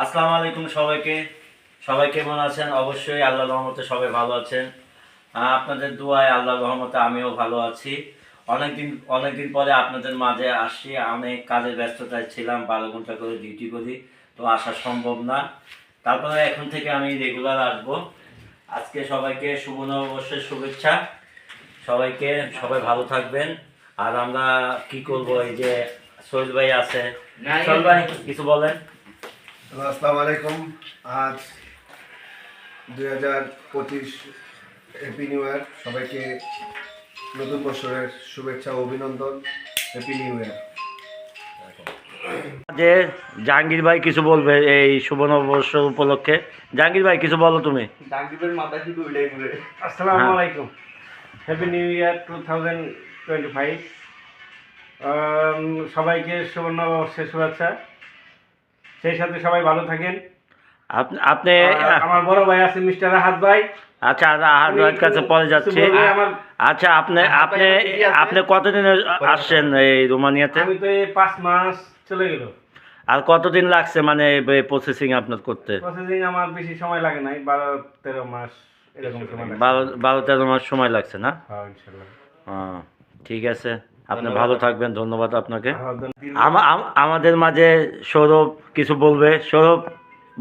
আসসালামু আলাইকুম সবাইকে। সবাই কেমন আছেন? অবশ্যই আল্লাহর রহমতে সবাই ভালো আছেন। আপনাদের দোয়ায় আল্লাহর রহমতে আমিও ভালো আছি। অনেকদিন পরে আপনাদের মাঝে আসছি। অনেক কাজের ব্যস্ততায় ছিলাম, 12 ঘন্টা করে ডিউটি করি, তো আসা সম্ভব না। তারপরে এখন থেকে আমি রেগুলার আসবো। আজকে সবাইকে শুভ নববর্ষের শুভেচ্ছা। সবাই ভালো থাকবেন। আর আমরা কি করব, এই যে সোহেল ভাই আছে। সোহেল ভাই কিছু বলেন। আসসালামু আলাইকুম। আজ 2025 হ্যাপি নিউ ইয়ার। সবাইকে নতুন বছরের শুভেচ্ছা ও অভিনন্দন। হ্যাপি নিউ ইয়ার। যে জাহাঙ্গীর ভাই কিছু বলবে এই শুভ নববর্ষ উপলক্ষে। জাহাঙ্গীর ভাই কিছু বলো তুমি। জাহাঙ্গীরের মাথায় শুধু ওইটাই ঘুরে। আসসালামু হ্যাঁ। আলাইকুম। Happy new year 2025। সবাইকে শুভ নববর্ষের শুভেচ্ছা। সেই সাথে সবাই ভালো থাকেন। আপনি আর আমার বড় ভাই আছে মিস্টার রাহাত ভাই। আচ্ছা, আহার ভাইয়ের কাছে পরে যাচ্ছি। কিছু বলবে আমার? আচ্ছা, আপনি কতদিন আসছেন এই রোমানিয়াতে? আমি তো এই 5 মাস চলে গেল। আর কতদিন লাগছে মানে প্রসেসিং আপনার করতে? প্রসেসিং আমার বেশি সময় লাগে নাই, 12-13 মাস এরকম সময় লাগে। 12-13 মাস সময় লাগছে না? হ্যাঁ, ইনশাআল্লাহ। ঠিক আছে, আপনি ভালো থাকবেন। ধন্যবাদ আপনাকে। হ্যাঁ, আমাদের মাঝে সৌরভ কিছু বলবে। সৌরভ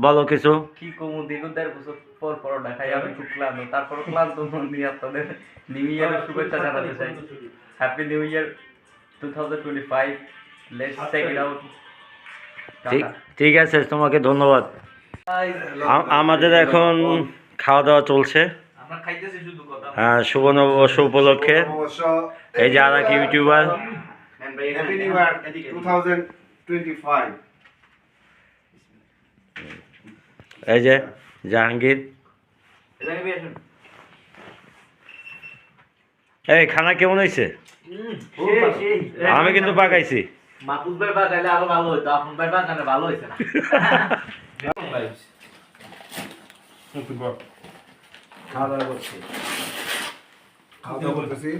বলো কিছু। কি কমু, দীর্ঘ 1.5 বছর পর পরোটা খাই আমি খুব ক্লান্ত। তারপরও ক্লান্ত মন নিয়ে আপনাদের নিউ ইয়ারের শুভেচ্ছা জানাতে চাই। Happy new year 2025। Let's check it out. ঠিক আছে, তোমাকে ধন্যবাদ। আমাদের এখন খাওয়া দাওয়া চলছে। আমরা খাইতেছি শুধু কথা। শুভ নববর্ষ উপলক্ষে নববর্ষ, এই যে আর এক ইউটিউবার। Happy new year 2025। এই যে জাহাঙ্গীর। এই খানা কেমন হয়েছে? আমি কিন্তু পাকাইছি। মাহফুজ ভাই বাগাইলে আরো ভালো হইতো, আপন ভাই বাগানে ভালো হইছে না। খাওয়া দাওয়া করছি। খাওয়া দাওয়া করতেছি।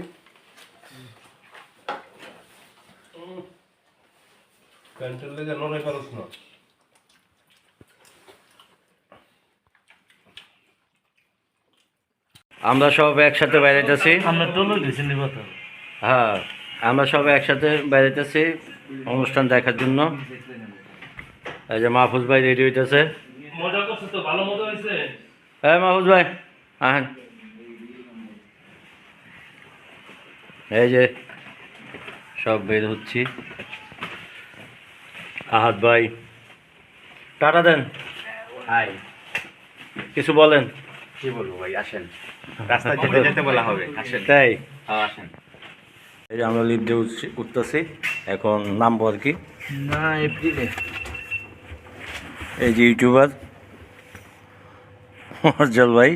আমরা সব একসাথে বেড়াইতেছি। হ্যাঁ, আমরা সব একসাথে বেড়াইতেছি অনুষ্ঠান দেখার জন্য। এই যে মাহফুজ ভাই রেডি হইতেছে। মজা করছিস তো? ভালো মজা হয়েছে? হ্যাঁ মাহফুজ ভাই, হ্যাঁ। এই যে সব বের হচ্ছি। আহাদ ভাই টাটা দেন। হাই, কিছু বলেন। কি বলবো ভাই, আসেন। রাস্তায় যেতে যেতে বলা হবে, আসেন। তাই আসেন। এই যে আমরা লিফটে উঠতেছি, এখন নামবো আর কি। না, এপ্রিলে। এই যে ইউটিউবার অর্জল ভাই।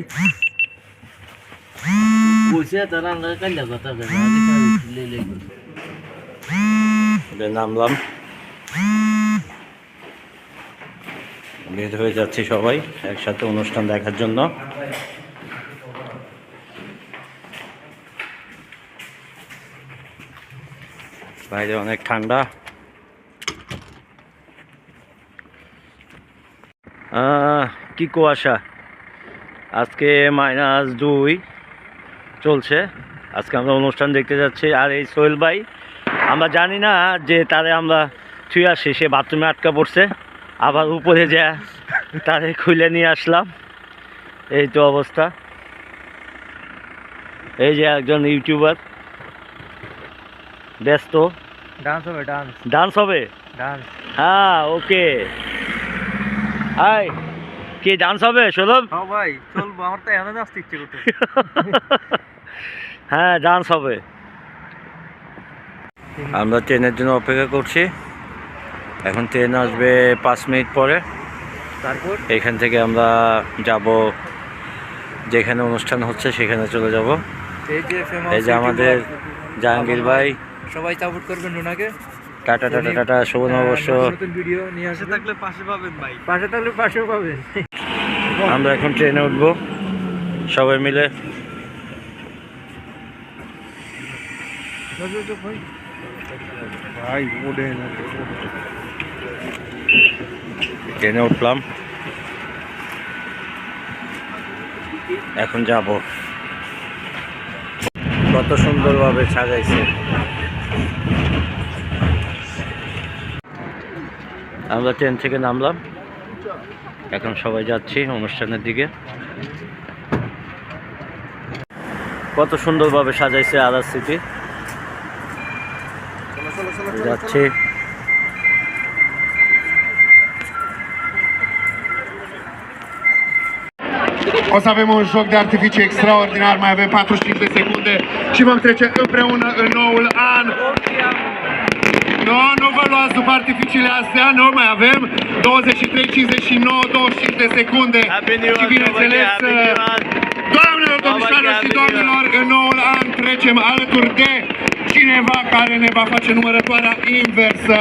নামলাম, বের হয়ে যাচ্ছি সবাই একসাথে অনুষ্ঠান দেখার জন্য। বাইরে অনেক ঠান্ডা। কি কুয়াশা! আজকে -2 চলছে। আজকে আমরা অনুষ্ঠান দেখতে যাচ্ছি। আর এই সোহেল ভাই, আমরা জানি না যে তারে আমরা ছুঁয়ে আসি, সে বাথরুমে আটকা পড়ছে। আবার উপরে যা তারে খুলে নিয়ে আসলাম। এই তো অবস্থা। এই যে একজন ইউটিউবার ব্যস্ত। ডান্স হবে, ডান্স। ডান্স হবে? ডান্স। হ্যাঁ, ওকে। হাই, কি ডান্স হবে সৌরভ? হ্যাঁ ভাই, চলবো। আমার তো এখানে নাচতে ইচ্ছে করতে। হ্যাঁ, ডান্স হবে। আমরা ট্রেনের জন্য অপেক্ষা করছি। এখন ট্রেন আসবে 5 মিনিট পরে। তারপর এখান থেকে আমরা যাব যেখানে অনুষ্ঠান হচ্ছে, সেখানে চলে যাব। এই যে আমাদের জাহাঙ্গীর ভাই। সবাই সাপোর্ট করবেন রুনাকে। টাটা টাটা টাটা, শুভ নববর্ষ। নতুন ভিডিও নিয়ে আসে থাকলে পাশে পাবেন ভাই। পাশে থাকলে পাশেও পাবেন। আমরা এখন ট্রেনে উঠবো সবাই মিলে। ভাই ওঠে না। ট্রেনে উঠলাম, এখন যাব। কত সুন্দরভাবে সাজাইছে। আমরা ট্রেন থেকে নামলাম, এখন সবাই যাচ্ছি অনুষ্ঠানের দিকে। কত সুন্দরভাবে সাজাইছে আদার সিটি। যাচ্ছি। O să avem un joc de artificii extraordinar, mai avem 45 de secunde și vom trece împreună în noul an. Nu vă luați după artificiile astea, nu mai avem 23, 59, 25 de secunde. Și bineînțeles, doamnelor, domnișoarelor și doamnelor, în noul an trecem alături de cineva care ne va face numărătoarea inversă.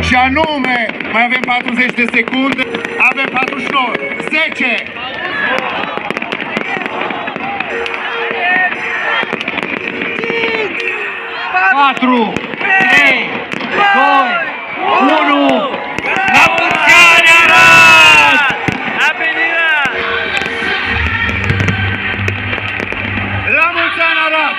Și anume, mai avem 40 de secunde, avem 49, 10, 4, 3, 2, 1. La mulți ani, Arad! La mulți ani, Arad!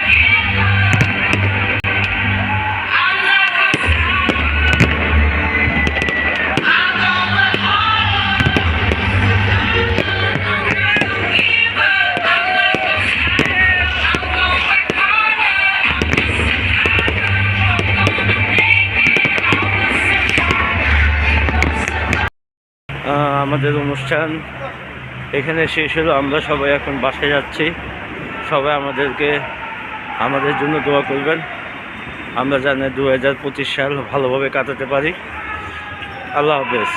আমাদের অনুষ্ঠান এখানে শেষ হলো। আমরা সবাই এখন বাসায় যাচ্ছি। সবাই আমাদের জন্য দোয়া করবেন। আমরা জানি 2025 সাল ভালোভাবে কাটাতে পারি। আল্লাহ হাফেজ।